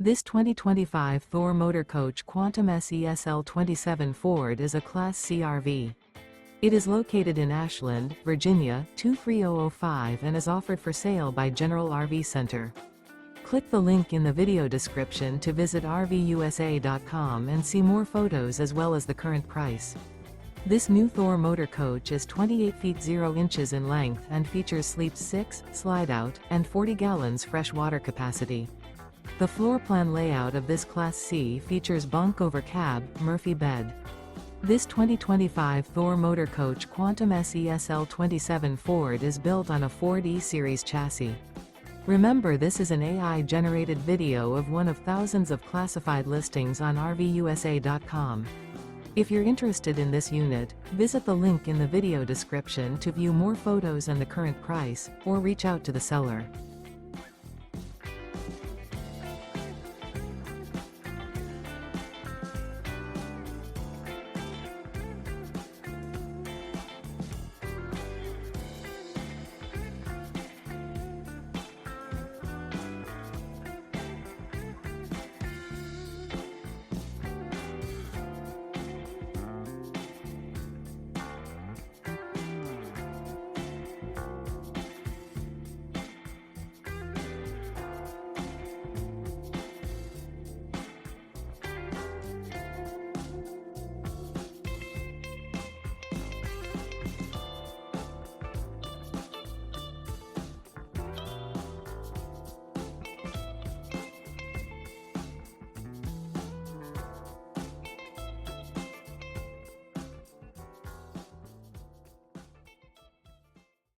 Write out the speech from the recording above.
This 2025 Thor Motor Coach Quantum SESL 27 Ford is a Class C RV. It is located in Ashland, Virginia, 23005 and is offered for sale by General RV Center. Click the link in the video description to visit RVUSA.com and see more photos as well as the current price. This new Thor Motor Coach is 28 feet 0 inches in length and features sleep 6, Slideout, and 40 gallons fresh water capacity. The floor plan layout of this Class C features Bunk Over Cab, Murphy bed. This 2025 Thor Motor Coach Quantum SESL 27 Ford is built on a Ford E-Series chassis. Remember, this is an AI-generated video of one of thousands of classified listings on RVUSA.com. If you're interested in this unit, visit the link in the video description to view more photos and the current price, or reach out to the seller.